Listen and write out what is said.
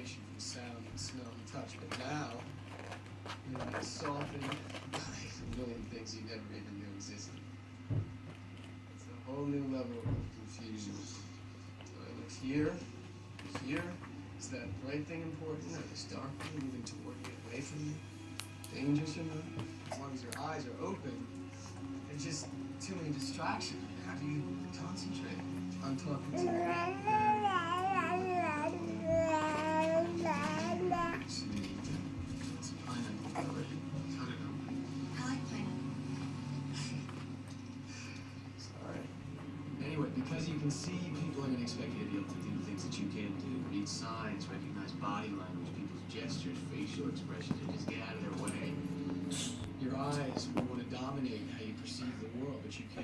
separation from sound and smell and touch. But now, you're going to be softened by a million things you never even knew existed. It's a whole new level of confusion. So I look here, is that right thing important, or this dark thing moving toward you, away from you? Dangerous or not? As long as your eyes are open, there's just too many distractions. How do you concentrate on talking to you? It's pineapple already. Cut it open. I like pineapple. Sorry. Anyway, because you can see, people are going to expect you to be able to do things that you can't do. Read signs, recognize body language, people's gestures, facial expressions, and just get out of their way. Your eyes will want to dominate how you perceive the world, but you can't.